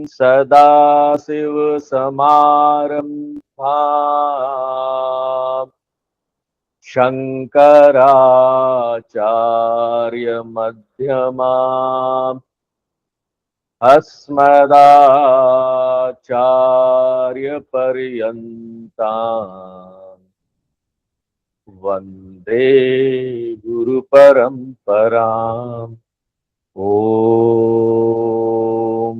सदाशिवसमारम्भाम् शङ्कराचार्यमध्यमाम् अस्मदाचार्यपर्यन्ताम् वन्दे गुरुपरम्पराम्। ओम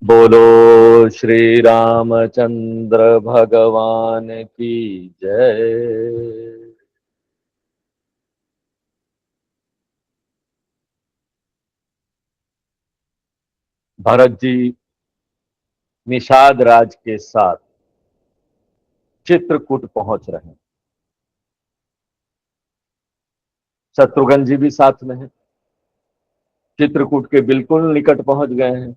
बोलो श्री रामचंद्र भगवान की जय। भरत जी निषाद राज के साथ चित्रकूट पहुंच रहे हैं। शत्रुघ्न जी भी साथ में हैं। चित्रकूट के बिल्कुल निकट पहुंच गए हैं।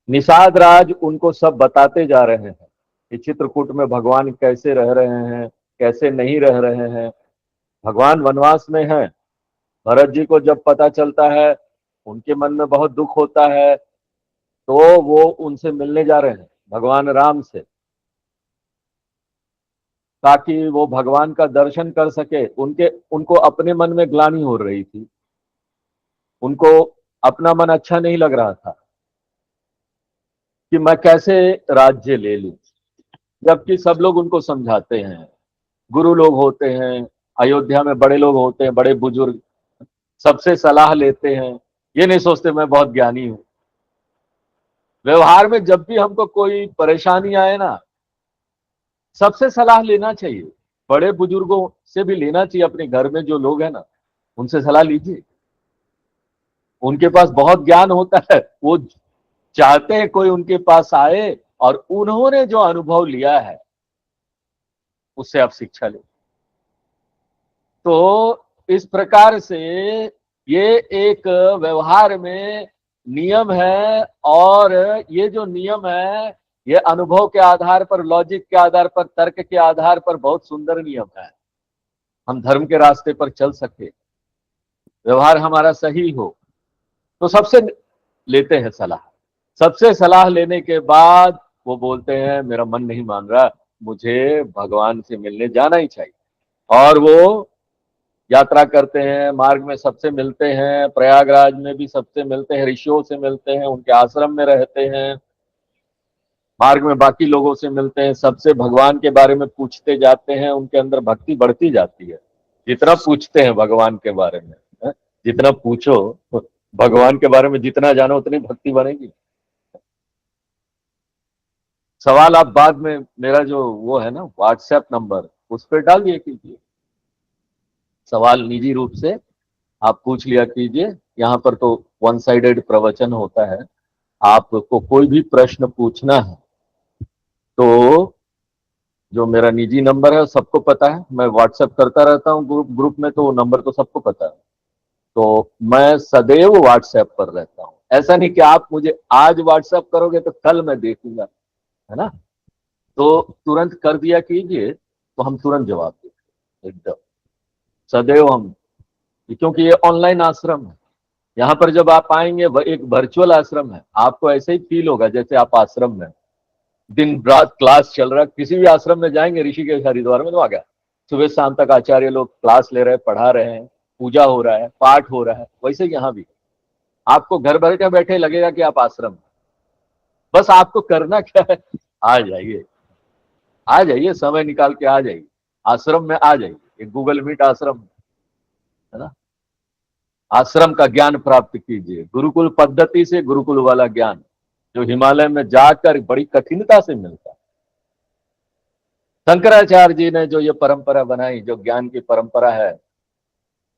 निषाद राज उनको सब बताते जा रहे हैं कि चित्रकूट में भगवान कैसे रह रहे हैं, कैसे नहीं रह रहे हैं। भगवान वनवास में हैं। भरत जी को जब पता चलता है उनके मन में बहुत दुख होता है, तो वो उनसे मिलने जा रहे हैं भगवान राम से, ताकि वो भगवान का दर्शन कर सके। उनको अपने मन में ग्लानि हो रही थी। उनको अपना मन अच्छा नहीं लग रहा था कि मैं कैसे राज्य ले लूं, जबकि सब लोग उनको समझाते हैं। गुरु लोग होते हैं, अयोध्या में बड़े लोग होते हैं, बड़े बुजुर्ग, सबसे सलाह लेते हैं। ये नहीं सोचते मैं बहुत ज्ञानी हूं। व्यवहार में जब भी हमको कोई परेशानी आए ना, सबसे सलाह लेना चाहिए। बड़े बुजुर्गों से भी लेना चाहिए। अपने घर में जो लोग हैं ना, उनसे सलाह लीजिए। उनके पास बहुत ज्ञान होता है। वो चाहते हैं कोई उनके पास आए और उन्होंने जो अनुभव लिया है उससे आप शिक्षा लें। तो इस प्रकार से ये एक व्यवहार में नियम है, और ये जो नियम है ये अनुभव के आधार पर, लॉजिक के आधार पर, तर्क के आधार पर बहुत सुंदर नियम है। हम धर्म के रास्ते पर चल सके, व्यवहार हमारा सही हो, तो सबसे लेते हैं सलाह। सबसे सलाह लेने के बाद वो बोलते हैं मेरा मन नहीं मान रहा, मुझे भगवान से मिलने जाना ही चाहिए। और वो यात्रा करते हैं, मार्ग में सबसे मिलते हैं, प्रयागराज में भी सबसे मिलते हैं, ऋषियों से मिलते हैं, उनके आश्रम में रहते हैं, मार्ग में बाकी लोगों से मिलते हैं, सबसे भगवान के बारे में पूछते जाते हैं। उनके अंदर भक्ति बढ़ती जाती है जितना पूछते हैं भगवान के बारे में। जितना पूछो भगवान के बारे में, जितना जानो उतनी भक्ति बनेगी। सवाल आप बाद में मेरा जो वो है ना व्हाट्सएप नंबर, उस पर डाल दिया कीजिए। सवाल निजी रूप से आप पूछ लिया कीजिए। यहाँ पर तो वन साइडेड प्रवचन होता है। आपको कोई भी प्रश्न पूछना है तो जो मेरा निजी नंबर है सबको पता है, मैं व्हाट्सएप करता रहता हूँ ग्रुप में, तो वो नंबर तो सबको पता है। तो मैं सदैव व्हाट्सएप पर रहता हूँ। ऐसा नहीं कि आप मुझे आज व्हाट्सएप करोगे तो कल मैं देखूंगा, है ना। तो तुरंत कर दिया कीजिए, तो हम तुरंत जवाब देंगे एकदम सदैव हम। क्योंकि ये ऑनलाइन आश्रम है। यहाँ पर जब आप आएंगे, एक वर्चुअल आश्रम है, आपको ऐसे ही फील होगा जैसे आप आश्रम में। दिन रात क्लास चल रहा है। किसी भी आश्रम में जाएंगे, ऋषिकेश हरिद्वार में तो आ गया, सुबह शाम तक आचार्य लोग क्लास ले रहे हैं, पढ़ा रहे हैं, पूजा हो रहा है, पाठ हो रहा है। वैसे यहाँ भी आपको घर बैठे बैठे लगेगा कि आप आश्रम में। बस आपको करना क्या है, आ जाइए, आ जाइए, समय निकाल के आ जाइए, आश्रम में आ जाइए। एक गूगल मीट आश्रम है ना। आश्रम का ज्ञान प्राप्त कीजिए, गुरुकुल पद्धति से गुरुकुल वाला ज्ञान जो हिमालय में जाकर बड़ी कठिनता से मिलता है। शंकराचार्य जी ने जो ये परंपरा बनाई, जो ज्ञान की परंपरा है,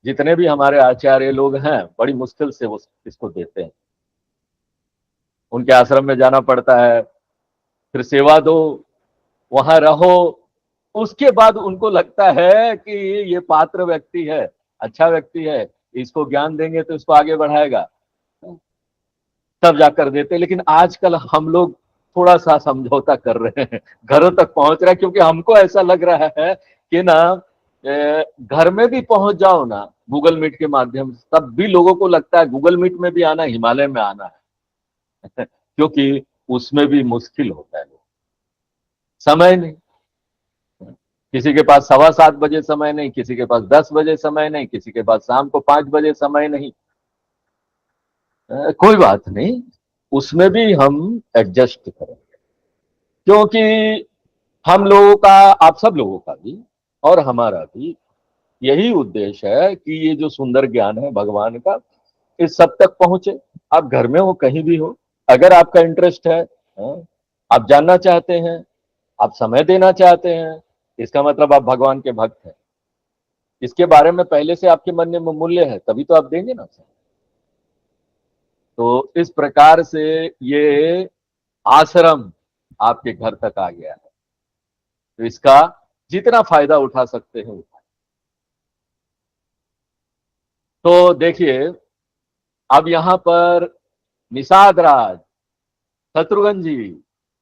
जितने भी हमारे आचार्य लोग हैं बड़ी मुश्किल से वो इसको देते हैं। उनके आश्रम में जाना पड़ता है, फिर सेवा दो, वहां रहो। उसके बाद उनको लगता है कि ये पात्र व्यक्ति है, अच्छा व्यक्ति है, इसको ज्ञान देंगे तो इसको आगे बढ़ाएगा, तब जाकर देते। लेकिन आजकल हम लोग थोड़ा सा समझौता कर रहे हैं, घरों तक पहुंच रहा है। क्योंकि हमको ऐसा लग रहा है कि ना घर में भी पहुंच जाओ ना, गूगल मीट के माध्यम से, तब भी लोगों को लगता है गूगल मीट में भी आना हिमालय में आना है क्योंकि उसमें भी मुश्किल होता है, समय नहीं, किसी के पास 7:15 समय नहीं, किसी के पास 10 बजे समय नहीं, किसी के पास शाम को 5 बजे समय नहीं। कोई बात नहीं, उसमें भी हम एडजस्ट करेंगे, क्योंकि हम लोगों का, आप सब लोगों का भी और हमारा भी यही उद्देश्य है कि ये जो सुंदर ज्ञान है भगवान का, इस सब तक पहुंचे। आप घर में हो, कहीं भी हो, अगर आपका इंटरेस्ट है, आप जानना चाहते हैं, आप समय देना चाहते हैं, इसका मतलब आप भगवान के भक्त हैं। इसके बारे में पहले से आपके मन में मूल्य है, तभी तो आप देंगे ना। तो इस प्रकार से ये आश्रम आपके घर तक आ गया है, तो इसका जितना फायदा उठा सकते हैं उठाएं। तो देखिए, अब यहां पर निषाद राज, शत्रुघ्न जी,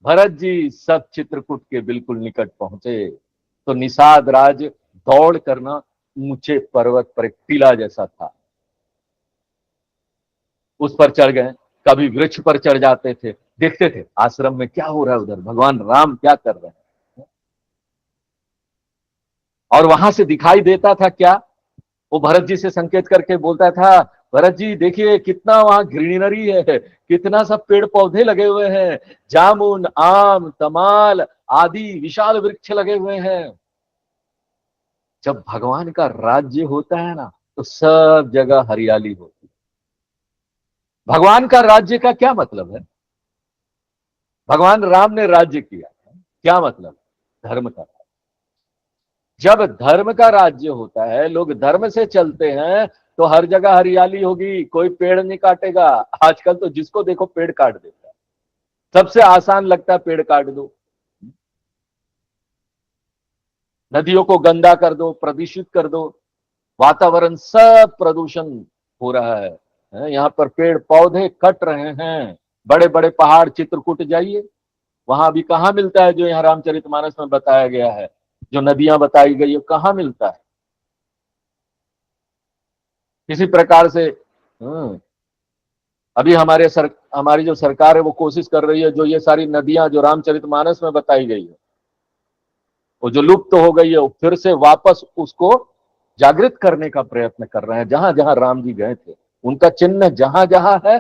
भरत जी सब चित्रकूट के बिल्कुल निकट पहुंचे। तो निषाद राज दौड़ करना ऊंचे पर्वत पर एक टीला जैसा था, उस पर चढ़ गए। कभी वृक्ष पर चढ़ जाते थे, देखते थे आश्रम में क्या हो रहा है, उधर भगवान राम क्या कर रहे हैं। और वहां से दिखाई देता था क्या, वो भरत जी से संकेत करके बोलता था, भरत जी देखिए कितना वहां ग्रीनरी है, कितना सब पेड़ पौधे लगे हुए हैं, जामुन आम तमाल आदि विशाल वृक्ष लगे हुए हैं। जब भगवान का राज्य होता है ना, तो सब जगह हरियाली होती है। भगवान का राज्य का क्या मतलब है, भगवान राम ने राज्य किया, क्या मतलब, धर्म का। जब धर्म का राज्य होता है, लोग धर्म से चलते हैं, तो हर जगह हरियाली होगी, कोई पेड़ नहीं काटेगा। आजकल तो जिसको देखो पेड़ काट देता है, सबसे आसान लगता है पेड़ काट दो, नदियों को गंदा कर दो, प्रदूषित कर दो, वातावरण सब प्रदूषण हो रहा है। यहाँ पर पेड़ पौधे कट रहे हैं, बड़े बड़े पहाड़, चित्रकूट जाइए, वहां भी कहाँ मिलता है जो यहाँ रामचरितमानस में बताया गया है, जो नदियां बताई गई है, कहाँ मिलता है। किसी प्रकार से अभी हमारी जो सरकार है वो कोशिश कर रही है, जो ये सारी नदियां जो रामचरितमानस में बताई गई है, वो जो लुप्त तो हो गई है, फिर से वापस उसको जागृत करने का प्रयत्न कर रहे हैं। जहां जहां राम जी गए थे, उनका चिन्ह जहां जहां है,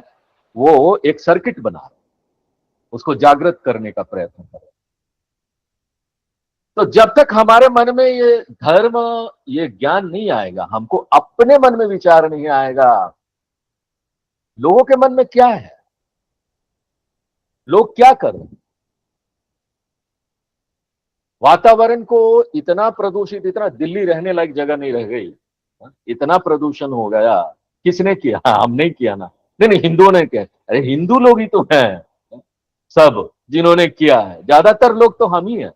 वो एक सर्किट बना रहे हैं, उसको जागृत करने का प्रयत्न कर रहे हैं। तो जब तक हमारे मन में ये धर्म, ये ज्ञान नहीं आएगा, हमको अपने मन में विचार नहीं आएगा, लोगों के मन में क्या है, लोग क्या कर रहे हैं, वातावरण को इतना प्रदूषित, इतना, दिल्ली रहने लायक जगह नहीं रह गई, इतना प्रदूषण हो गया। किसने किया, हमने किया ना। नहीं नहीं, हिंदुओं ने किया, अरे हिंदू लोग ही तो हैं सब जिन्होंने किया है, ज्यादातर लोग तो हम ही हैं।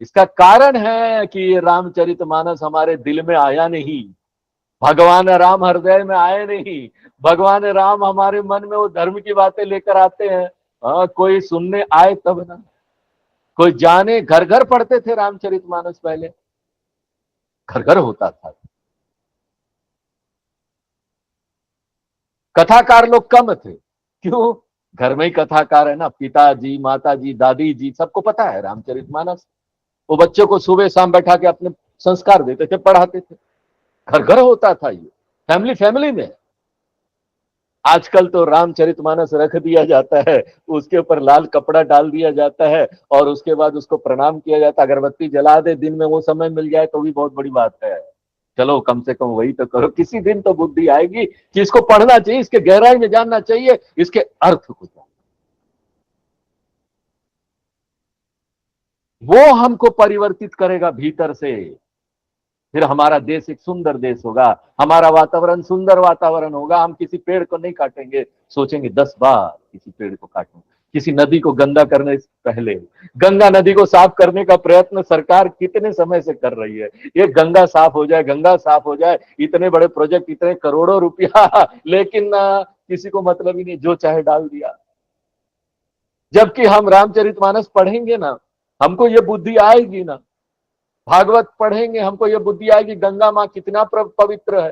इसका कारण है कि रामचरितमानस हमारे दिल में आया नहीं, भगवान राम हृदय में आए नहीं, भगवान राम हमारे मन में वो धर्म की बातें लेकर आते हैं। कोई सुनने आए तब ना, कोई जाने, घर घर पढ़ते थे रामचरितमानस पहले, घर घर होता था। कथाकार लोग कम थे, क्यों, घर में ही कथाकार है ना, पिताजी माताजी दादी जी सबको पता है रामचरितमानस। वो बच्चों को सुबह शाम बैठा के अपने संस्कार देते थे, पढ़ाते थे, घर घर होता था ये, फैमिली फैमिली में। आजकल तो रामचरितमानस रख दिया जाता है, उसके ऊपर लाल कपड़ा डाल दिया जाता है, और उसके बाद उसको प्रणाम किया जाता है, अगरबत्ती जला दे, दिन में वो समय मिल जाए तो भी बहुत बड़ी बात है। चलो कम से कम वही तो करो, किसी दिन तो बुद्धि आएगी कि इसको पढ़ना चाहिए, इसके गहराई में जानना चाहिए, इसके अर्थ को जानना, वो हमको परिवर्तित करेगा भीतर से। फिर हमारा देश एक सुंदर देश होगा, हमारा वातावरण सुंदर वातावरण होगा। हम किसी पेड़ को नहीं काटेंगे, सोचेंगे 10 बार किसी पेड़ को काटूं, किसी नदी को गंदा करने से पहले। गंगा नदी को साफ करने का प्रयत्न सरकार कितने समय से कर रही है, ये गंगा साफ हो जाए, गंगा साफ हो जाए, इतने बड़े प्रोजेक्ट, इतने करोड़ों रुपया लेकिन किसी को मतलब ही नहीं, जो चाहे डाल दिया। जबकि हम रामचरितमानस पढ़ेंगे ना, हमको ये बुद्धि आएगी ना, भागवत पढ़ेंगे, हमको ये बुद्धि आएगी गंगा माँ कितना पवित्र है,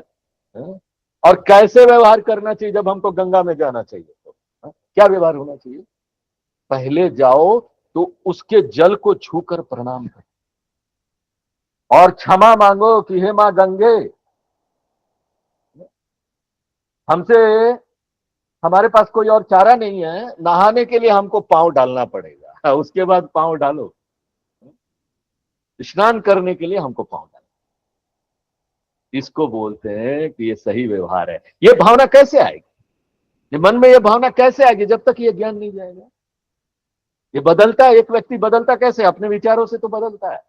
हाँ? और कैसे व्यवहार करना चाहिए जब हमको गंगा में जाना चाहिए तो, हाँ? क्या व्यवहार होना चाहिए। पहले जाओ तो उसके जल को छूकर प्रणाम करो और क्षमा मांगो कि हे मां गंगे, हमसे, हमारे पास कोई और चारा नहीं है, नहाने के लिए हमको पांव डालना पड़ेगा, उसके बाद पांव डालो, स्नान करने के लिए हमको पांव डालो। इसको बोलते हैं कि ये सही व्यवहार है। ये भावना कैसे आएगी, ये मन में ये भावना कैसे आएगी जब तक ये ज्ञान नहीं जाएगा। ये बदलता है, एक व्यक्ति बदलता कैसे, अपने विचारों से तो बदलता है।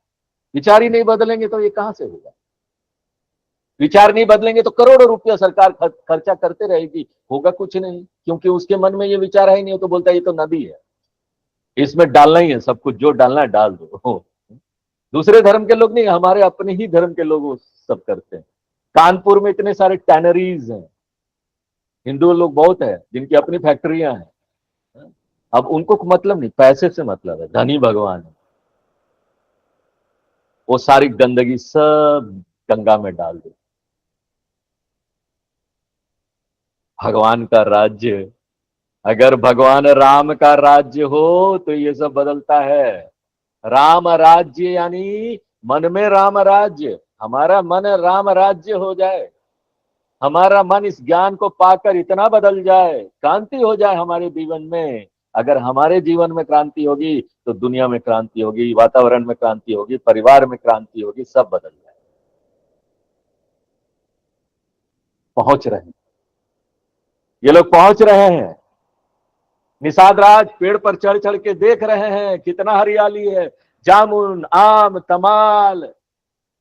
विचार ही नहीं बदलेंगे तो ये कहां से होगा। विचार नहीं बदलेंगे तो करोड़ों रुपया सरकार खर्चा करते रहेगी, होगा कुछ नहीं, क्योंकि उसके मन में ये विचार है ही नहीं, तो बोलता है ये तो नदी है, इसमें डालना ही है सब कुछ, जो डालना है डाल दो। दूसरे धर्म के लोग नहीं, हमारे अपने ही धर्म के लोग वो सब करते हैं। कानपुर में इतने सारे टैनरीज हैं, हिंदू लोग बहुत है जिनकी अपनी फैक्ट्रियां हैं। अब उनको मतलब नहीं, पैसे से मतलब है, धनी भगवान है, वो सारी गंदगी सब गंगा में डाल दे। भगवान का राज्य, अगर भगवान राम का राज्य हो तो ये सब बदलता है। राम राज्य यानी मन में राम राज्य, हमारा मन राम राज्य हो जाए, हमारा मन इस ज्ञान को पाकर इतना बदल जाए, क्रांति हो जाए हमारे जीवन में। अगर हमारे जीवन में क्रांति होगी तो दुनिया में क्रांति होगी, वातावरण में क्रांति होगी, परिवार में क्रांति होगी, सब बदल जाए। पहुंच रहे हैं, ये लोग पहुंच रहे हैं। निषाद राज पेड़ पर चढ़ चढ़ के देख रहे हैं कितना हरियाली है, जामुन आम तमाल,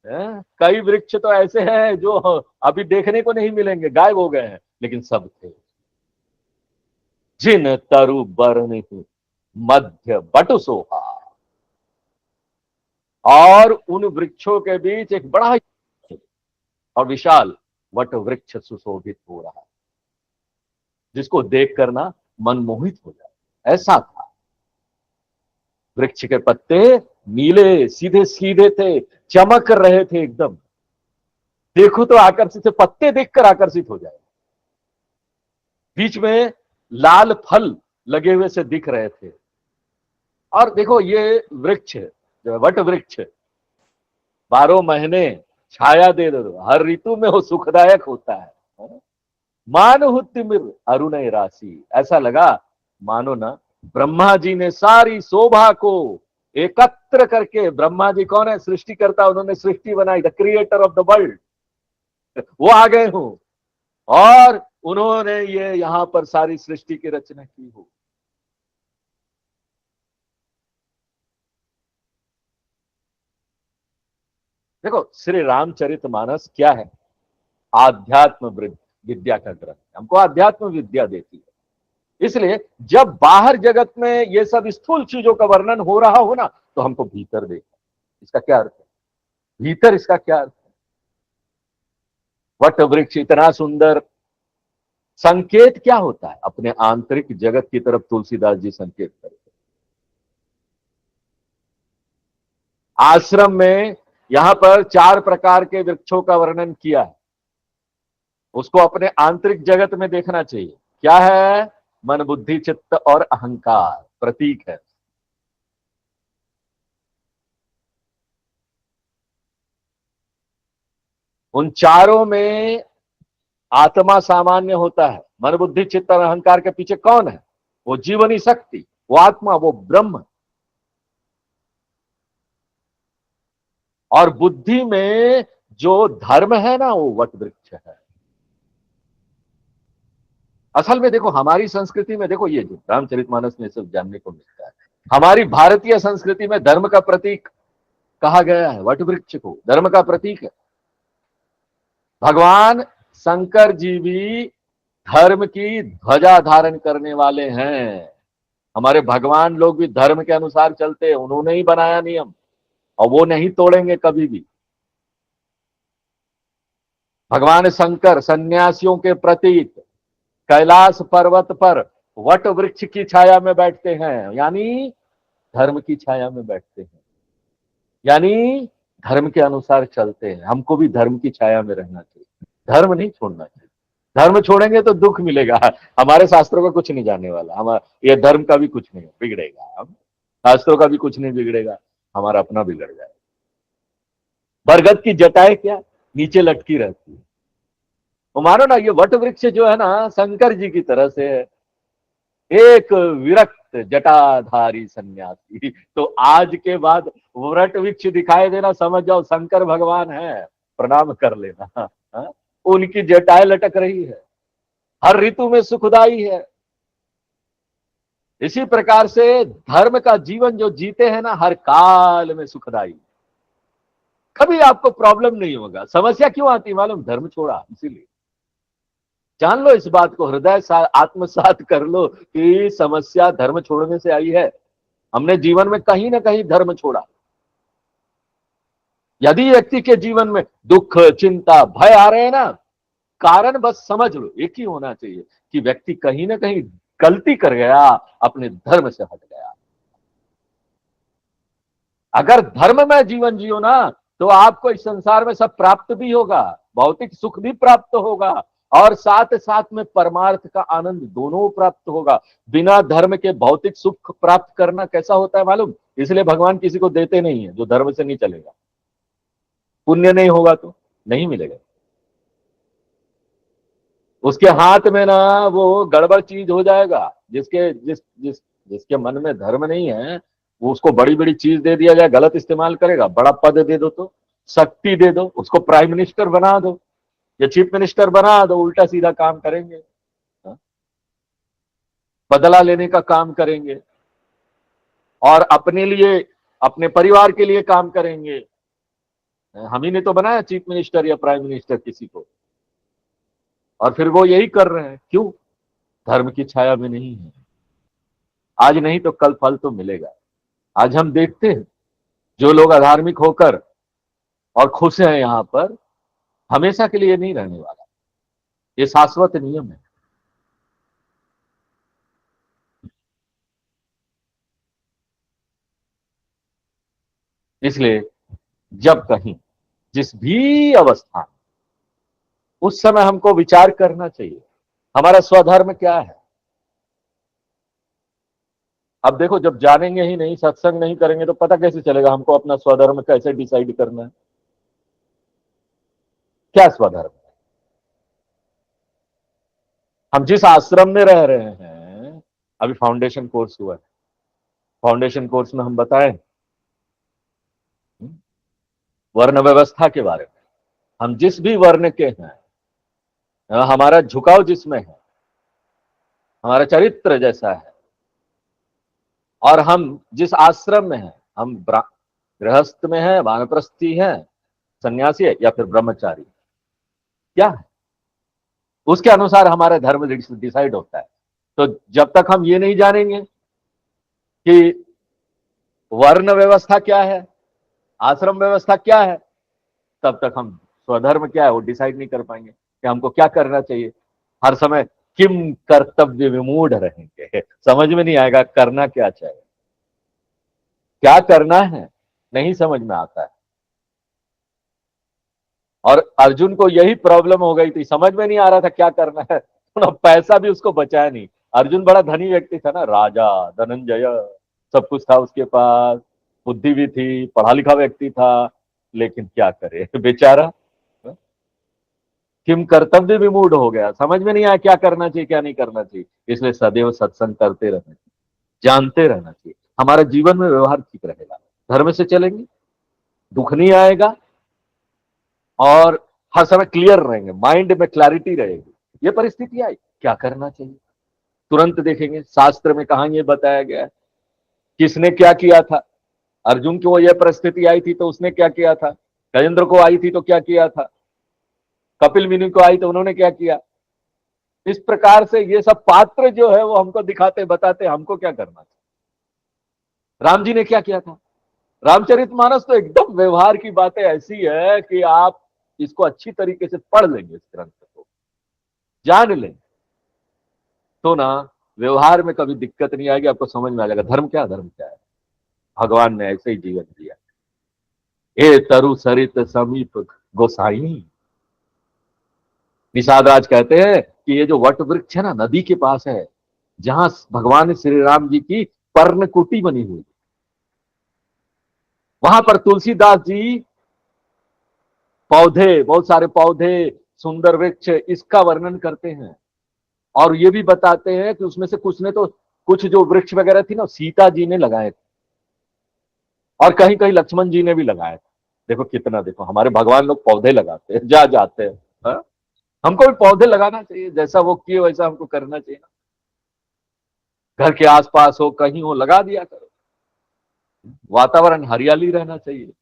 कई वृक्ष तो ऐसे हैं जो अभी देखने को नहीं मिलेंगे, गायब हो गए हैं, लेकिन सब थे। जिन तरु बरन मध्य बटु सोहा, और उन वृक्षों के बीच एक बड़ा और विशाल वट वृक्ष सुशोभित हो रहा है, जिसको देख कर ना मन मोहित हो जाए, ऐसा था। वृक्ष के पत्ते नीले सीधे सीधे थे, चमक रहे थे एकदम, देखो तो आकर्षित से, पत्ते देखकर आकर्षित हो जाए। बीच में लाल फल लगे हुए से दिख रहे थे। और देखो ये वृक्ष जो वट वृक्ष 12 महीने छाया दे दो, हर ऋतु में वो सुखदायक होता है। मानो तिमिर अरुणय राशि, ऐसा लगा मानो ना ब्रह्मा जी ने सारी शोभा को एकत्र करके, ब्रह्मा जी कौन है, सृष्टिकर्ता, उन्होंने सृष्टि बनाई, the creator of the world, वो आ गए हो और उन्होंने ये यहां पर सारी सृष्टि की रचना की हो। देखो श्री रामचरितमानस क्या है, आध्यात्म विद्या का ग्रंथ, हमको आध्यात्म विद्या देती है। इसलिए जब बाहर जगत में ये सब स्थूल चीजों का वर्णन हो रहा हो ना, तो हमको भीतर देखना, इसका क्या अर्थ है, भीतर इसका क्या अर्थ है। वट वृक्ष इतना सुंदर, संकेत क्या होता है, अपने आंतरिक जगत की तरफ तुलसीदास जी संकेत करते हैं। आश्रम में यहां पर 4 प्रकार के वृक्षों का वर्णन किया है, उसको अपने आंतरिक जगत में देखना चाहिए। क्या है, मन बुद्धि चित्त और अहंकार प्रतीक है। उन चारों में आत्मा सामान्य होता है। मन बुद्धि चित्त और अहंकार के पीछे कौन है, वो जीवनी शक्ति, वो आत्मा, वो ब्रह्म। और बुद्धि में जो धर्म है ना, वो वट वृक्ष है। असल में देखो हमारी संस्कृति में, देखो ये जो रामचरितमानस में सब जानने को मिलता है, हमारी भारतीय संस्कृति में धर्म का प्रतीक कहा गया है, वट वृक्ष को धर्म का प्रतीक है। भगवान शंकर जी भी धर्म की ध्वजा धारण करने वाले हैं। हमारे भगवान लोग भी धर्म के अनुसार चलते हैं, उन्होंने ही बनाया नियम और वो नहीं तोड़ेंगे कभी भी। भगवान शंकर सन्यासियों के प्रतीक कैलाश पर्वत पर वट वृक्ष की छाया में बैठते हैं, यानी धर्म की छाया में बैठते हैं। यानी धर्म के अनुसार चलते हैं, हमको भी धर्म की छाया में रहना चाहिए, धर्म नहीं छोड़ना चाहिए। धर्म छोड़ेंगे तो दुख मिलेगा। हमारे शास्त्रों का कुछ नहीं जाने वाला, हम ये धर्म का भी कुछ नहीं बिगड़ेगा, हम शास्त्रों का भी कुछ नहीं बिगड़ेगा, हमारा अपना बिगड़ जाएगा। बरगद की जटाएं क्या नीचे लटकी रहती है। तो मानो ना, ये वट वृक्ष जो है ना, शंकर जी की तरह से एक विरक्त जटाधारी सन्यासी। तो आज के बाद वट वृक्ष दिखाई देना, समझ जाओ शंकर भगवान है, प्रणाम कर लेना। हाँ? उनकी जटाएं लटक रही है, हर ऋतु में सुखदाई है। इसी प्रकार से धर्म का जीवन जो जीते हैं ना, हर काल में सुखदाई, कभी आपको प्रॉब्लम नहीं होगा। समस्या क्यों आती मालूम, धर्म छोड़ा इसीलिए। जान लो इस बात को, हृदय आत्मसात कर लो कि समस्या धर्म छोड़ने से आई है। हमने जीवन में कहीं ना कहीं धर्म छोड़ा। यदि व्यक्ति के जीवन में दुख, चिंता, भय आ रहे हैं ना, कारण बस समझ लो एक ही होना चाहिए कि व्यक्ति कहीं ना कहीं गलती कर गया, अपने धर्म से हट गया। अगर धर्म में जीवन जियो ना, तो आपको इस संसार में सब प्राप्त भी होगा, भौतिक सुख भी प्राप्त होगा, और साथ साथ में परमार्थ का आनंद दोनों प्राप्त होगा। बिना धर्म के भौतिक सुख प्राप्त करना कैसा होता है मालूम, इसलिए भगवान किसी को देते नहीं है जो धर्म से नहीं चलेगा। पुण्य नहीं होगा तो नहीं मिलेगा। उसके हाथ में ना वो गड़बड़ चीज हो जाएगा। जिसके मन में धर्म नहीं है, वो उसको बड़ी बड़ी चीज दे दिया जाए, गलत इस्तेमाल करेगा। बड़ा पद दे दो, तो शक्ति दे दो, उसको प्राइम मिनिस्टर बना दो या चीफ मिनिस्टर बना दो, उल्टा सीधा काम करेंगे। हाँ? बदला लेने का काम करेंगे, और अपने लिए, अपने परिवार के लिए काम करेंगे। हम ही ने तो बनाया चीफ मिनिस्टर या प्राइम मिनिस्टर किसी को, और फिर वो यही कर रहे हैं। क्यों? धर्म की छाया में नहीं है। आज नहीं तो कल फल तो मिलेगा। आज हम देखते हैं जो लोग अधार्मिक होकर और खुश हैं यहाँ पर, हमेशा के लिए नहीं रहने वाला, ये शाश्वत नियम है। इसलिए जब कहीं, जिस भी अवस्था, उस समय हमको विचार करना चाहिए हमारा स्वधर्म क्या है। अब देखो, जब जानेंगे ही नहीं, सत्संग नहीं करेंगे, तो पता कैसे चलेगा हमको अपना स्वधर्म कैसे डिसाइड करना है। क्या स्वधर्म? हम जिस आश्रम में रह रहे हैं, अभी फाउंडेशन कोर्स हुआ है, फाउंडेशन कोर्स में हम बताएं वर्ण व्यवस्था के बारे में। हम जिस भी वर्ण के हैं, हमारा झुकाव जिसमें है, हमारा चरित्र जैसा है, और हम जिस आश्रम में हैं, हम गृहस्थ में है, वानप्रस्थी है, सन्यासी है, या फिर ब्रह्मचारी, क्या है, उसके अनुसार हमारा धर्म डिसाइड होता है। तो जब तक हम ये नहीं जानेंगे कि वर्ण व्यवस्था क्या है, आश्रम व्यवस्था क्या है, तब तक हम स्वधर्म क्या है वो डिसाइड नहीं कर पाएंगे कि हमको क्या करना चाहिए। हर समय किम कर्तव्य विमूढ़ रहेंगे, समझ में नहीं आएगा करना क्या चाहिए, क्या करना है, नहीं समझ में आता है। और अर्जुन को यही प्रॉब्लम हो गई थी, समझ में नहीं आ रहा था क्या करना है, तो पैसा भी उसको बचाया नहीं। अर्जुन बड़ा धनी व्यक्ति था ना, राजा धनंजय, सब कुछ था उसके पास, बुद्धि भी थी, पढ़ा लिखा व्यक्ति था, लेकिन क्या करे बेचारा, किम कर्तव्य विमूढ़ हो गया, समझ में नहीं आया क्या करना चाहिए क्या नहीं करना चाहिए। इसलिए सदैव सत्संग करते रहना चाहिए, जानते रहना चाहिए, हमारा जीवन में व्यवहार ठीक रहेगा। धर्म से चलेंगे, दुख नहीं आएगा, और हर समय क्लियर रहेंगे, माइंड में क्लैरिटी रहेगी। ये परिस्थिति आई, क्या करना चाहिए, तुरंत देखेंगे शास्त्र में कहा यह बताया गया है, किसने क्या किया था। अर्जुन की वो यह परिस्थिति आई थी तो उसने क्या किया था, गजेंद्र को आई थी तो क्या किया था, कपिल मुनि को आई तो उन्होंने क्या किया। इस प्रकार से ये सब पात्र जो है वो हमको दिखाते बताते हमको क्या करना चाहिए। राम जी ने क्या किया था, रामचरितमानस तो एकदम व्यवहार की बातें ऐसी है कि आप इसको अच्छी तरीके से पढ़ लेंगे, इस ग्रंथ को जान लेंगे, तो ना व्यवहार में कभी दिक्कत नहीं आएगी, आपको समझ में आ जाएगा धर्म क्या है, धर्म क्या है। भगवान ने ऐसे ही जीवन दिया। ए तरु सरित समीप गोसाई। निषाद राज कहते हैं कि ये जो वट वृक्ष है ना, नदी के पास है, जहां भगवान श्री राम जी की पर्णकुटी बनी हुई, वहां पर तुलसीदास जी पौधे, बहुत सारे पौधे, सुंदर वृक्ष, इसका वर्णन करते हैं। और ये भी बताते हैं कि उसमें से कुछ ने तो, कुछ जो वृक्ष वगैरह थी ना, सीता जी ने लगाए थे, और कहीं कहीं लक्ष्मण जी ने भी लगाए थे। देखो कितना, देखो हमारे भगवान लोग पौधे लगाते हैं, जा जाते हैं। हाँ? हमको भी पौधे लगाना चाहिए, जैसा वो किए वैसा हमको करना चाहिए ना। घर के आसपास हो, कहीं हो, लगा दिया करो। वातावरण हरियाली रहना चाहिए।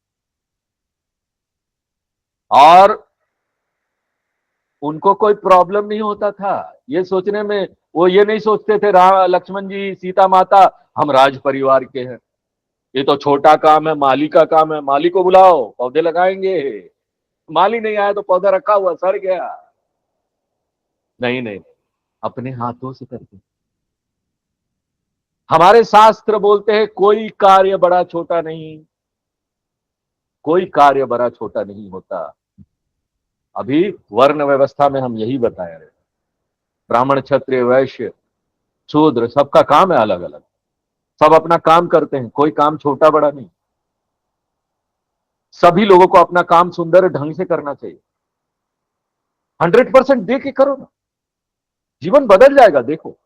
और उनको कोई प्रॉब्लम नहीं होता था ये सोचने में, वो ये नहीं सोचते थे राम लक्ष्मण जी सीता माता हम राज परिवार के हैं, ये तो छोटा काम है, माली का काम है, माली को बुलाओ पौधे लगाएंगे। माली नहीं आया तो पौधा रखा हुआ सड़ गया। नहीं नहीं, अपने हाथों से करके। हमारे शास्त्र बोलते हैं कोई कार्य बड़ा छोटा नहीं, कोई कार्य बड़ा छोटा नहीं होता। अभी वर्ण व्यवस्था में हम यही बताए रहे, ब्राह्मण क्षत्रिय वैश्य शूद्र सबका काम है अलग अलग, सब अपना काम करते हैं, कोई काम छोटा बड़ा नहीं। सभी लोगों को अपना काम सुंदर ढंग से करना चाहिए। 100% दे के करो ना, जीवन बदल जाएगा। देखो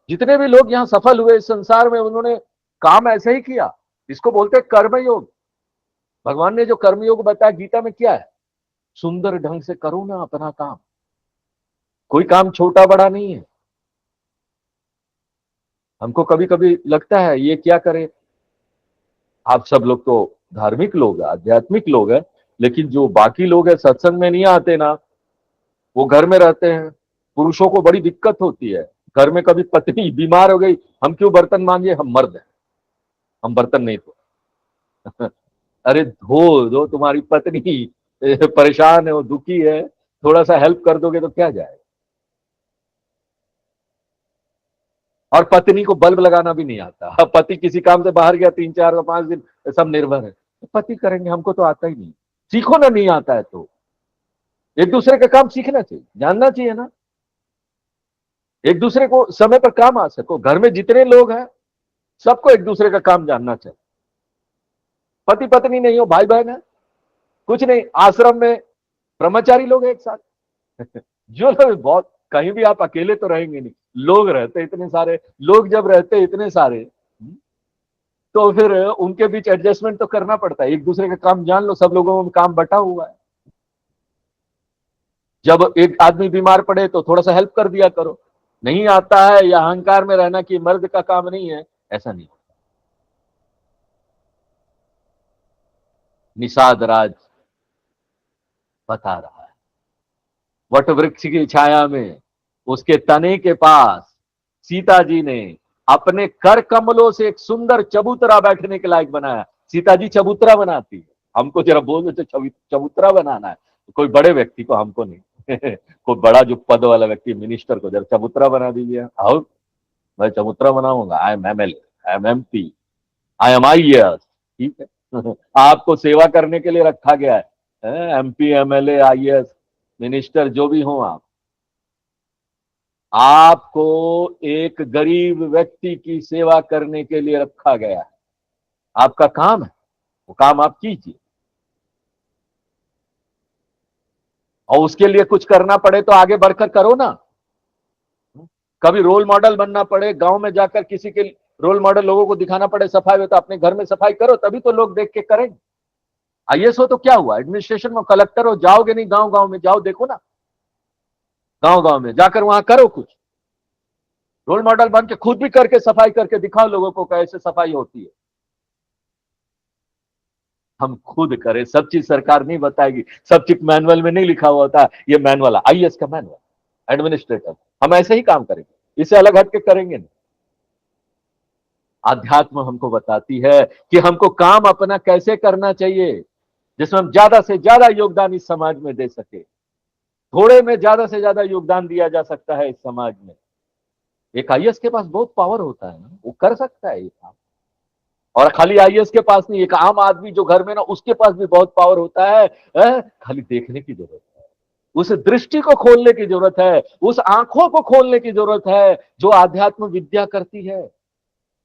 जितने भी लोग यहां सफल हुए इस संसार में, उन्होंने काम ऐसे ही किया। इसको बोलते हैं कर्मयोग। भगवान ने जो कर्मयोग बताया गीता में क्या है, सुंदर ढंग से करो ना अपना काम, कोई काम छोटा बड़ा नहीं है। हमको कभी कभी लगता है ये क्या करे, आप सब लोग तो धार्मिक लोग हैं, आध्यात्मिक लोग हैं, लेकिन जो बाकी लोग हैं सत्संग में नहीं आते ना, वो घर में रहते हैं, पुरुषों को बड़ी दिक्कत होती है। घर में कभी पत्नी बीमार हो गई, हम क्यों बर्तन मांगे, हम मर्द हैं, हम बर्तन नहीं धो। अरे धो दो, तुम्हारी पत्नी परेशान है, वो दुखी है, थोड़ा सा हेल्प कर दोगे तो क्या जाए। और पत्नी को बल्ब लगाना भी नहीं आता, पति किसी काम से बाहर गया 3 4 5 दिन, सब निर्भर है, तो पति करेंगे, हमको तो आता ही नहीं। सीखो ना, नहीं आता है तो एक दूसरे का काम सीखना चाहिए, जानना चाहिए ना, एक दूसरे को समय पर काम आ सको। घर में जितने लोग हैं सबको एक दूसरे का काम जानना चाहिए। पति पत्नी नहीं हो, भाई बहन है, कुछ नहीं, आश्रम में ब्रह्मचारी लोग हैं एक साथ। जो लोग बहुत, कहीं भी आप अकेले तो रहेंगे नहीं, लोग रहते इतने सारे, लोग जब रहते इतने सारे, तो फिर उनके बीच एडजस्टमेंट तो करना पड़ता है। एक दूसरे का काम जान लो, सब लोगों में काम बटा हुआ है। जब एक आदमी बीमार पड़े तो थोड़ा सा हेल्प कर दिया करो। नहीं आता है या अहंकार में रहना कि मर्द का काम नहीं है, ऐसा नहीं। निषाद राज बता रहा है, वट वृक्ष की छाया में, उसके तने के पास सीता जी ने अपने कर कमलों से एक सुंदर चबूतरा बैठने के लायक बनाया। सीता जी चबूतरा बनाती है, हमको जरा बोल दो तो चबूतरा बनाना है, कोई बड़े व्यक्ति को, हमको नहीं। कोई बड़ा जो पद वाला व्यक्ति, मिनिस्टर को जरा चबूतरा बना दीजिए। आओ, मैं चबूतरा बनाऊंगा, I am MLA, I am MP, I am IAS. ठीक है। आपको सेवा करने के लिए रखा गया है, एमपी एमएलए आईएएस मिनिस्टर जो भी हो आप, आपको एक गरीब व्यक्ति की सेवा करने के लिए रखा गया है। आपका काम है, वो काम आप कीजिए, और उसके लिए कुछ करना पड़े तो आगे बढ़कर करो ना। कभी रोल मॉडल बनना पड़े, गांव में जाकर किसी के रोल मॉडल लोगों को दिखाना पड़े सफाई में, तो अपने घर में सफाई करो, तभी तो लोग देख के करेंगे। आईएएस हो तो क्या हुआ, एडमिनिस्ट्रेशन में कलेक्टर हो, जाओगे नहीं गांव गांव में, जाओ देखो ना, गांव गांव में जाकर वहां करो कुछ, रोल मॉडल बन के खुद भी करके सफाई करके दिखाओ लोगों को कैसे सफाई होती है। हम खुद करें, सब चीज सरकार नहीं बताएगी, सब चीज मैनुअल में नहीं लिखा हुआ होता, ये मैनुअल है आईएएस का, मैनुअल एडमिनिस्ट्रेटर, हम ऐसे ही काम करेंगे, इसे अलग हटके करेंगे नहीं। आध्यात्म हमको बताती है कि हमको काम अपना कैसे करना चाहिए, जिसमें हम ज्यादा से ज्यादा योगदान इस समाज में दे सके। थोड़े में ज्यादा से ज्यादा योगदान दिया जा सकता है इस समाज में। एक आईएएस के पास बहुत पावर होता है ना, वो कर सकता है ये काम। और खाली आईएएस के पास नहीं, एक आम आदमी जो घर में ना, उसके पास भी बहुत पावर होता है। खाली देखने की जरूरत है, उस दृष्टि को खोलने की जरूरत है, उस आंखों को खोलने की जरूरत है जो आध्यात्म विद्या करती है।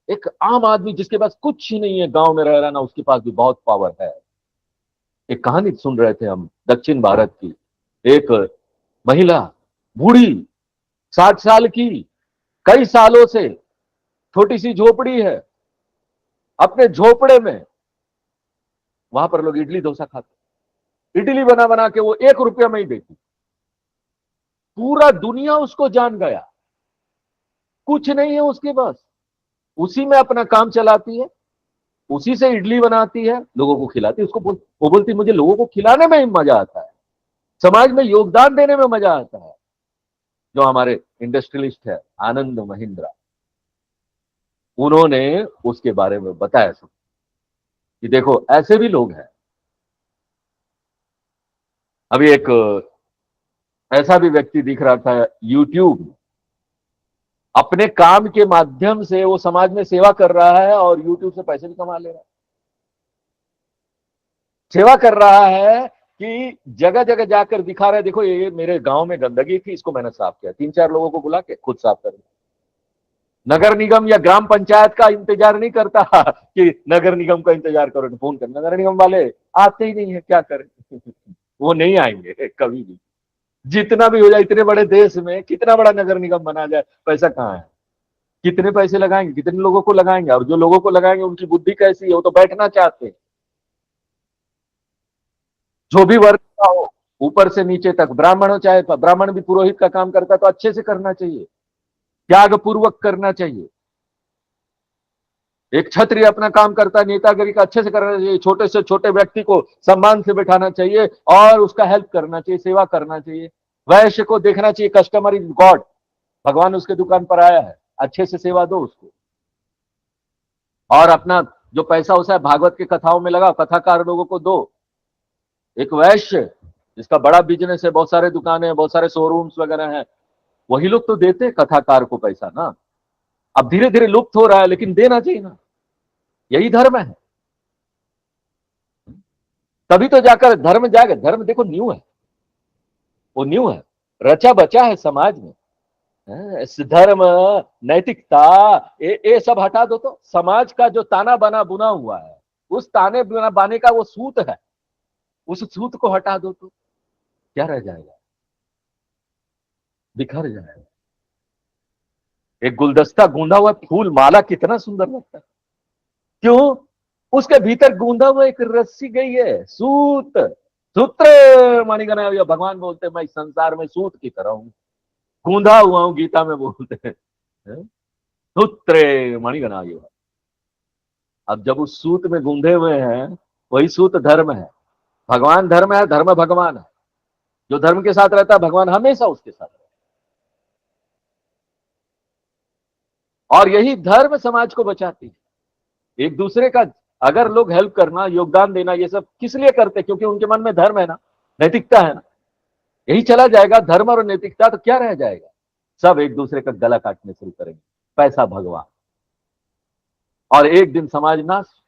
एक आम आदमी जिसके पास कुछ ही नहीं है, गांव में रह रहा ना, उसके पास भी बहुत पावर है। एक कहानी सुन रहे थे हम दक्षिण भारत की। एक महिला, बूढ़ी, 60 साल की, कई सालों से छोटी सी झोपड़ी है। अपने झोपड़े में, वहां पर लोग इडली डोसा खाते, इडली बना बना के वो 1 रुपया में ही देती। पूरा दुनिया उसको जान गया। कुछ नहीं है उसके पास, उसी में अपना काम चलाती है, उसी से इडली बनाती है, लोगों को खिलाती है। वो बोलती मुझे लोगों को खिलाने में ही मजा आता है, समाज में योगदान देने में मजा आता है। जो हमारे इंडस्ट्रियलिस्ट है आनंद महिंद्रा, उन्होंने उसके बारे में बताया सब कि देखो ऐसे भी लोग हैं। अभी एक ऐसा भी व्यक्ति दिख रहा था यूट्यूब, अपने काम के माध्यम से वो समाज में सेवा कर रहा है और यूट्यूब से पैसे भी कमा ले रहा है। सेवा कर रहा है कि जगह जगह जाकर दिखा रहा है, देखो ये मेरे गांव में गंदगी थी, इसको मैंने साफ किया, 3-4 लोगों को बुला के खुद साफ कर दिया। नगर निगम या ग्राम पंचायत का इंतजार नहीं करता कि नगर निगम का इंतजार करो, फोन कर, नगर निगम वाले आते ही नहीं है, क्या करें। वो नहीं आएंगे कभी भी। जितना भी हो जाए, इतने बड़े देश में कितना बड़ा नगर निगम बना जाए, पैसा कहाँ है। कितने पैसे लगाएंगे, कितने लोगों को लगाएंगे, और जो लोगों को लगाएंगे उनकी बुद्धि कैसी है, वो तो बैठना चाहते हैं। जो भी वर्ग का हो, ऊपर से नीचे तक, ब्राह्मण हो चाहे, ब्राह्मण भी पुरोहित का काम करता है तो अच्छे से करना चाहिए, त्याग पूर्वक करना चाहिए। एक क्षत्रिय अपना काम करता है, नेतागिरी का अच्छे से करना चाहिए, छोटे से छोटे व्यक्ति को सम्मान से बैठाना चाहिए और उसका हेल्प करना चाहिए, सेवा करना चाहिए। वैश्य को देखना चाहिए, कस्टमर इज गॉड, भगवान उसके दुकान पर आया है, अच्छे से सेवा दो उसको। और अपना जो पैसा उसा है भागवत के कथाओं में लगाओ, कथाकार लोगों को दो। एक वैश्य जिसका बड़ा बिजनेस है, बहुत सारे दुकानें हैं, बहुत सारे शोरूम्स वगैरह हैं, वही लोग तो देते कथाकार को पैसा ना। अब धीरे धीरे लुप्त हो रहा है, लेकिन देना चाहिए ना, यही धर्म है। तभी तो जाकर धर्म जाएगा। धर्म देखो न्यू है, वो न्यू है, रचा बचा है समाज में। धर्म, नैतिकता, ये सब हटा दो तो समाज का जो ताना बना बुना हुआ है, उस ताने बना बाने का वो सूत है, उस सूत को हटा दो तो क्या रह जाएगा, बिखर जाएगा। एक गुलदस्ता गूंधा हुआ फूल माला कितना सुंदर लगता है, क्यों? उसके भीतर गूंधा हुआ एक रस्सी गई है, सूत, सूत्र मणिगणा। भगवान बोलते मैं इस संसार में सूत की तरह हूं, गूंधा हुआ हूं, गीता में बोलते हैं। सूत्रे मणिगणा। अब जब उस सूत में गूंधे हुए हैं, वही सूत धर्म है। भगवान धर्म है, धर्म भगवान है। जो धर्म के साथ रहता है, भगवान हमेशा उसके साथ रहता है। और यही धर्म समाज को बचाती है। एक दूसरे का अगर लोग हेल्प करना, योगदान देना, ये सब किस लिए करते, क्योंकि उनके मन में धर्म है ना, नैतिकता है ना। यही चला जाएगा धर्म और नैतिकता, तो क्या रह जाएगा। सब एक दूसरे का गला काटने शुरू करेंगे, पैसा भगवान, और एक दिन समाज नष्ट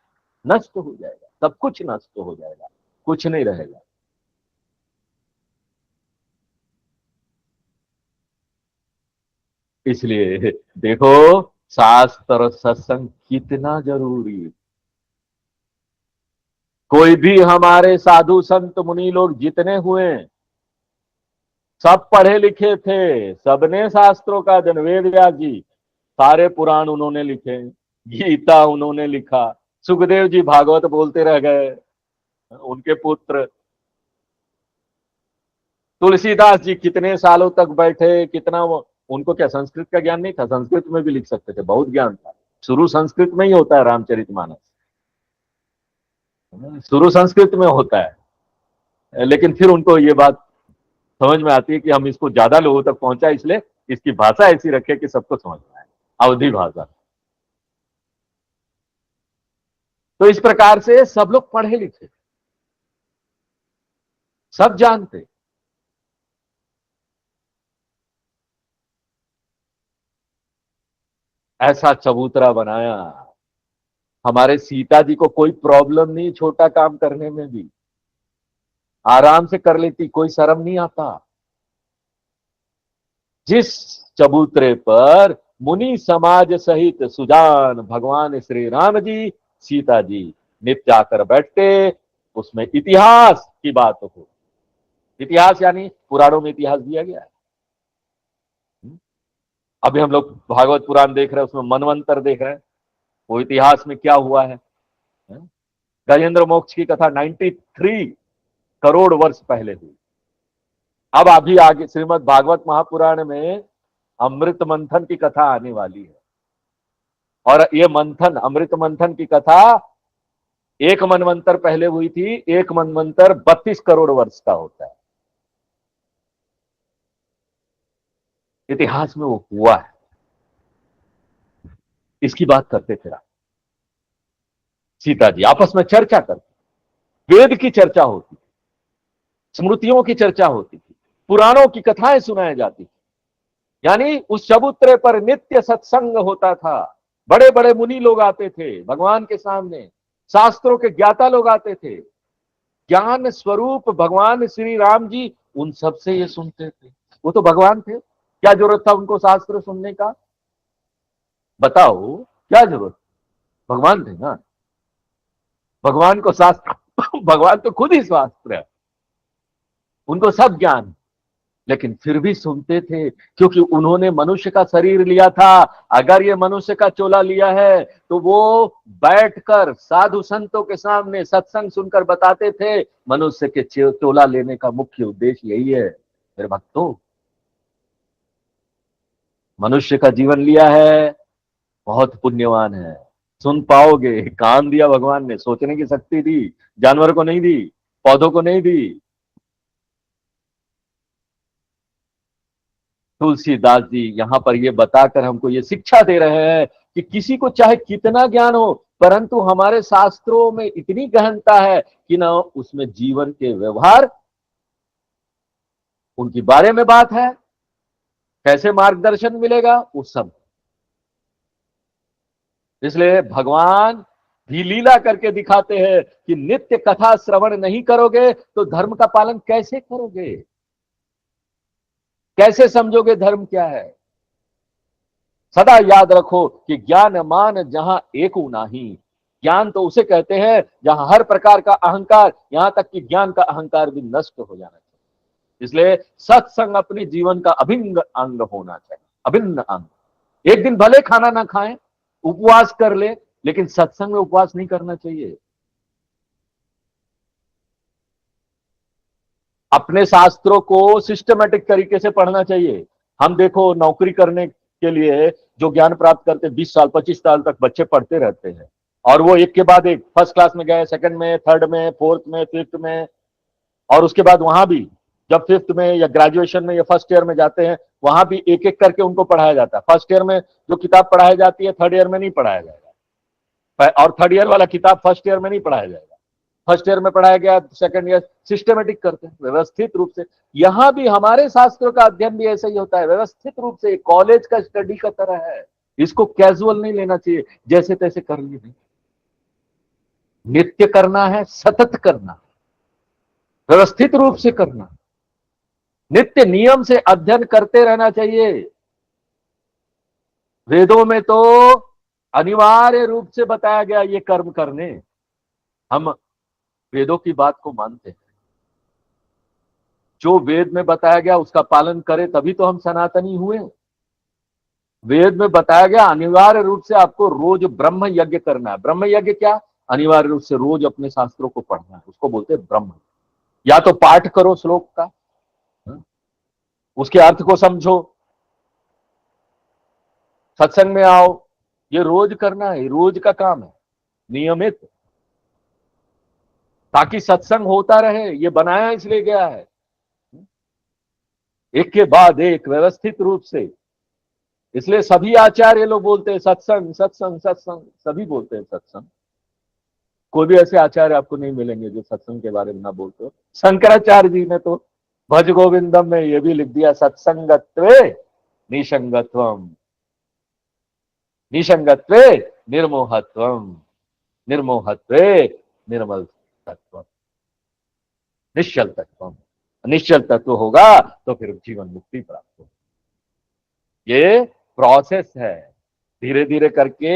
नष्ट हो जाएगा, सब कुछ नष्ट हो जाएगा, कुछ नहीं रहेगा। इसलिए देखो, शास्त्र और सत्संग कितना जरूरी है। कोई भी हमारे साधु संत मुनि लोग जितने हुए, सब पढ़े लिखे थे, सबने शास्त्रों का अध्ययन, वेद व्यास जी सारे पुराण उन्होंने लिखे, गीता उन्होंने लिखा, सुखदेव जी भागवत बोलते रह गए, उनके पुत्र तुलसीदास जी कितने सालों तक बैठे, कितना उनको क्या संस्कृत का ज्ञान नहीं था, संस्कृत में भी लिख सकते थे, बहुत ज्ञान था। शुरू संस्कृत में ही होता है रामचरितमानस, शुरू संस्कृत में होता है। लेकिन फिर उनको ये बात समझ में आती है कि हम इसको ज्यादा लोगों तक पहुंचा, इसलिए इसकी भाषा ऐसी रखे कि सबको समझ में आए, अवधि भाषा। तो इस प्रकार से सब लोग पढ़े लिखे, सब जानते। ऐसा चबूतरा बनाया, हमारे सीता जी को कोई प्रॉब्लम नहीं छोटा काम करने में भी, आराम से कर लेती, कोई शर्म नहीं आता। जिस चबूतरे पर मुनि समाज सहित सुजान भगवान श्री राम जी सीता जी नित्य आकर बैठते, उसमें इतिहास की बात हो। इतिहास यानी पुराणों में इतिहास दिया गया है। अभी हम लोग भागवत पुराण देख रहे हैं, उसमें मनवंतर देख रहे हैं, वो इतिहास में क्या हुआ है। गजेंद्र मोक्ष की कथा 93 करोड़ वर्ष पहले हुई। अब अभी आगे श्रीमद् भागवत महापुराण में अमृत मंथन की कथा आने वाली है, और ये मंथन, अमृत मंथन की कथा एक मनवंतर पहले हुई थी। एक मनवंतर 32 करोड़ वर्ष का होता है। इतिहास में वो हुआ है, इसकी बात करते थे। सीता जी आपस में चर्चा करती, वेद की चर्चा होती, स्मृतियों की चर्चा होती थी, पुराणों की कथाएं सुनाई जाती थी। यानी उस चबूतरे पर नित्य सत्संग होता था। बड़े बड़े मुनि लोग आते थे भगवान के सामने, शास्त्रों के ज्ञाता लोग आते थे, ज्ञान स्वरूप भगवान श्री राम जी उन सब से ये सुनते थे। वो तो भगवान थे, क्या जरूरत था उनको शास्त्र सुनने का? बताओ, क्या जरूरत? भगवान थे ना, भगवान को शास्त्र भगवान तो खुद ही शास्त्र है, उनको सब ज्ञान। लेकिन फिर भी सुनते थे, क्योंकि उन्होंने मनुष्य का शरीर लिया था। अगर ये मनुष्य का चोला लिया है तो वो बैठकर साधु संतों के सामने सत्संग सुनकर बताते थे, मनुष्य के चोला लेने का मुख्य उद्देश्य यही है मेरे भक्तों। मनुष्य का जीवन लिया है, बहुत पुण्यवान है। सुन पाओगे, कान दिया भगवान ने, सोचने की शक्ति दी, जानवर को नहीं दी, पौधों को नहीं दी। तुलसीदास जी यहां पर ये बताकर हमको ये शिक्षा दे रहे हैं कि किसी को चाहे कितना ज्ञान हो, परंतु हमारे शास्त्रों में इतनी गहनता है कि ना उसमें जीवन के व्यवहार, उनके बारे में बात है, कैसे मार्गदर्शन मिलेगा उस सब। इसलिए भगवान भी लीला करके दिखाते हैं कि नित्य कथा श्रवण नहीं करोगे तो धर्म का पालन कैसे करोगे, कैसे समझोगे धर्म क्या है। सदा याद रखो कि ज्ञान मान जहां एक नाही। ज्ञान तो उसे कहते हैं जहां हर प्रकार का अहंकार, यहां तक कि ज्ञान का अहंकार भी नष्ट हो जाना चाहिए। इसलिए सत्संग अपने जीवन का अभिन्न अंग होना चाहिए, अभिन्न अंग। एक दिन भले खाना ना खाएं, उपवास कर ले, लेकिन सत्संग में उपवास नहीं करना चाहिए। अपने शास्त्रों को सिस्टमेटिक तरीके से पढ़ना चाहिए। हम देखो नौकरी करने के लिए जो ज्ञान प्राप्त करते 20 साल 25 साल तक बच्चे पढ़ते रहते हैं, और वो एक के बाद एक फर्स्ट क्लास में गए, सेकंड में, थर्ड में, फोर्थ में, फिफ्थ में, और उसके बाद वहां भी जब फिफ्थ में या ग्रेजुएशन में या फर्स्ट ईयर में जाते हैं, वहां भी एक एक करके उनको पढ़ाया जाता है। फर्स्ट ईयर में जो किताब पढ़ाई जाती है थर्ड ईयर में नहीं पढ़ाया जाएगा, और थर्ड ईयर वाला किताब फर्स्ट ईयर में नहीं पढ़ाया जाएगा। फर्स्ट ईयर में पढ़ाया गया, सेकंड ईयर सिस्टमेटिक करते हैं व्यवस्थित रूप से। यहां भी हमारे शास्त्रों का अध्ययन भी ऐसा ही होता है, व्यवस्थित रूप से, कॉलेज का स्टडी का तरह है। इसको कैजुअल नहीं लेना चाहिए, जैसे तैसे कर लिए नहीं। नित्य करना है, सतत करना, व्यवस्थित रूप से करना, नित्य नियम से अध्ययन करते रहना चाहिए। वेदों में तो अनिवार्य रूप से बताया गया ये कर्म करने। हम वेदों की बात को मानते हैं, जो वेद में बताया गया उसका पालन करें तभी तो हम सनातनी हुए। वेद में बताया गया अनिवार्य रूप से आपको रोज ब्रह्म यज्ञ करना है। ब्रह्म यज्ञ क्या? अनिवार्य रूप से रोज अपने शास्त्रों को पढ़ना है, उसको बोलते हैं ब्रह्म। या तो पाठ करो श्लोक का, उसके अर्थ को समझो, सत्संग में आओ, ये रोज करना है, रोज का काम है, नियमित, ताकि सत्संग होता रहे। ये बनाया इसलिए गया है, एक के बाद एक व्यवस्थित रूप से। इसलिए सभी आचार्य लोग बोलते हैं सत्संग सत्संग सत्संग, सभी बोलते हैं सत्संग। कोई भी ऐसे आचार्य आपको नहीं मिलेंगे जो सत्संग के बारे में ना बोलते हो। शंकराचार्य जी ने तो भज गोविंदम में ये भी लिख दिया, सत्संगत्वे निसंगत्वम, निसंगत्वे निर्मोहत्वम। निर्मोहत्वे निर्मल तत्व, निश्चल तत्व। निश्चल तत्व होगा तो फिर जीवन मुक्ति प्राप्त हो। ये प्रोसेस है, धीरे धीरे करके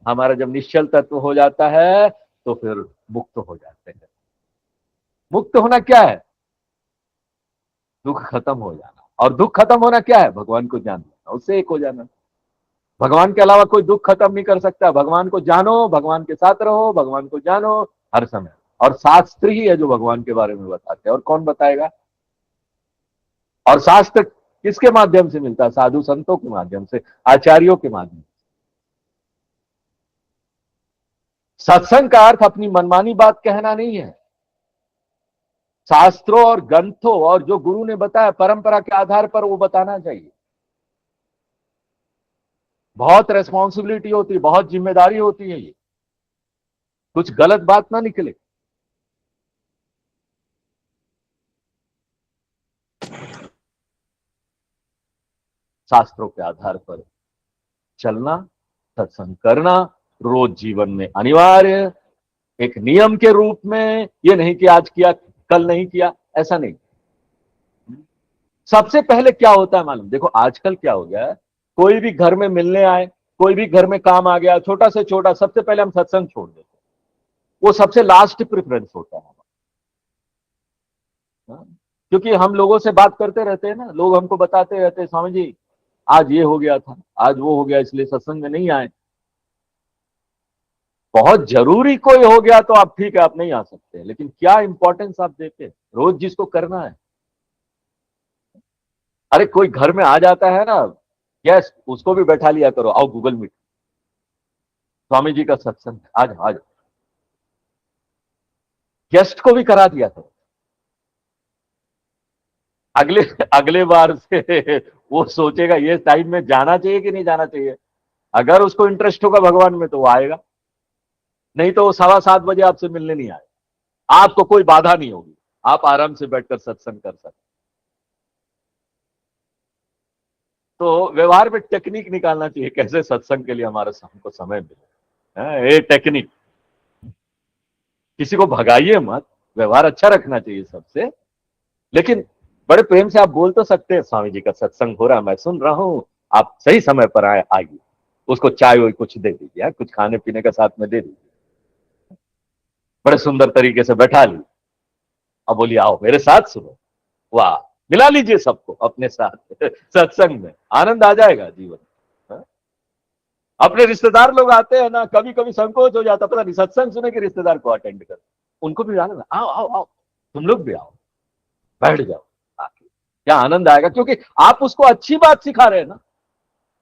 हमारा जब निश्चल तत्व हो जाता है तो फिर मुक्त हो जाते हैं। मुक्त होना क्या है? दुख खत्म हो जाना। और दुख खत्म होना क्या है? भगवान को जान लेना, उससे एक हो जाना। भगवान के अलावा कोई दुख खत्म नहीं कर सकता। भगवान को जानो, भगवान के साथ रहो, भगवान को जानो हर समय। और शास्त्र ही है जो भगवान के बारे में बताते हैं, और कौन बताएगा? और शास्त्र किसके माध्यम से मिलता है? साधु संतों के माध्यम से, आचार्यों के माध्यम से। सत्संग का अर्थ अपनी मनमानी बात कहना नहीं है। शास्त्रों और ग्रंथों और जो गुरु ने बताया परंपरा के आधार पर वो बताना चाहिए। बहुत रेस्पॉन्सिबिलिटी होती है, बहुत जिम्मेदारी होती है, ये कुछ गलत बात ना निकले। शास्त्रों के आधार पर चलना, सत्संग करना रोज जीवन में अनिवार्य, एक नियम के रूप में। ये नहीं कि आज किया कल नहीं किया, ऐसा नहीं। सबसे पहले क्या होता है मालूम? देखो आजकल क्या हो गया है, कोई भी घर में मिलने आए, कोई भी घर में काम आ गया, छोटा से छोटा, सबसे पहले हम सत्संग छोड़ देते हैं। वो सबसे लास्ट प्रेफरेंस होता है हमारा। क्योंकि हम लोगों से बात करते रहते हैं ना, लोग हमको बताते रहते हैं, स्वामी जी आज ये हो गया था, आज वो हो गया, इसलिए सत्संग में नहीं आए। बहुत जरूरी कोई हो गया तो आप ठीक है, आप नहीं आ सकते, लेकिन क्या इंपॉर्टेंस आप देते हैं रोज जिसको करना है। अरे कोई घर में आ जाता है ना गेस्ट, उसको भी बैठा लिया करो, आओ गूगल मीट, स्वामी जी का सत्संग आज आज, गेस्ट को भी करा दिया करो। अगले अगले बार से वो सोचेगा ये टाइम में जाना चाहिए कि नहीं जाना चाहिए। अगर उसको इंटरेस्ट होगा भगवान में तो वो आएगा, नहीं तो वो 7:15 आपसे मिलने नहीं आए। आपको कोई बाधा नहीं होगी, आप आराम से बैठकर सत्संग कर सकते। तो व्यवहार में टेक्निक निकालना चाहिए, कैसे सत्संग के लिए हमारे हमको समय मिले। ये टेक्निक, किसी को भगाइए मत, व्यवहार अच्छा रखना चाहिए सबसे। लेकिन बड़े प्रेम से आप बोल तो सकते हैं, स्वामी जी का सत्संग हो रहा है, मैं सुन रहा हूँ, आप सही समय पर आइए। उसको चाय वही कुछ दे दीजिए, कुछ खाने पीने का साथ में दे दीजिए, बड़े सुंदर तरीके से बैठा लीजिए। अब बोलिए आओ मेरे साथ सुनो, वाह, मिला लीजिए सबको अपने साथ सत्संग में, आनंद आ जाएगा जीवन। हाँ? अपने रिश्तेदार लोग आते हैं ना, कभी कभी संकोच हो जाता, पता नहीं सत्संग सुने के रिश्तेदार को अटेंड कर, उनको भी आनंद, आओ आओ आओ, तुम लोग भी आओ, बैठ जाओ आके, क्या आनंद आएगा। क्योंकि आप उसको अच्छी बात सिखा रहे हैं ना।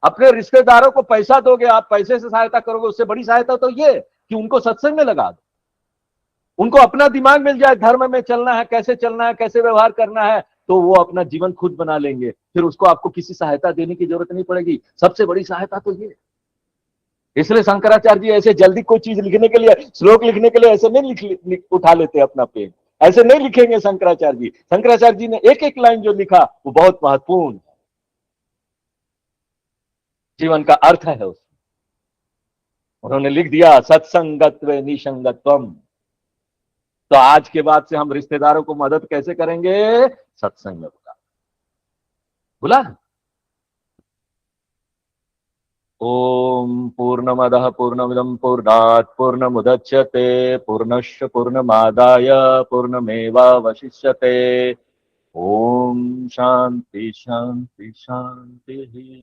अपने रिश्तेदारों को पैसा दोगे, आप पैसे से सहायता करोगे, उससे बड़ी सहायता तो ये कि उनको सत्संग में लगा दो, उनको अपना दिमाग मिल जाए, धर्म में चलना है, कैसे चलना है, कैसे व्यवहार करना है, तो वो अपना जीवन खुद बना लेंगे। फिर उसको आपको किसी सहायता देने की जरूरत नहीं पड़ेगी। सबसे बड़ी सहायता तो ये। इसलिए शंकराचार्य जी ऐसे जल्दी कोई चीज लिखने के लिए, श्लोक लिखने के लिए ऐसे नहीं उठा लेते अपना पेन, ऐसे नहीं लिखेंगे शंकराचार्य जी। शंकराचार्य जी ने एक एक लाइन जो लिखा वो बहुत महत्वपूर्ण जीवन का अर्थ है उसमें। उन्होंने लिख दिया सत्संगत्व निसंगत्वम। तो आज के बाद से हम रिश्तेदारों को मदद कैसे करेंगे? सत्संग में बुला बुला। ओम पूर्णमदः पूर्णमिदं पूर्णात् पूर्णमुदच्यते पूर्णस्य पूर्णमादाय पूर्णमेवावशिष्यते। ओम शांति शांति शांति।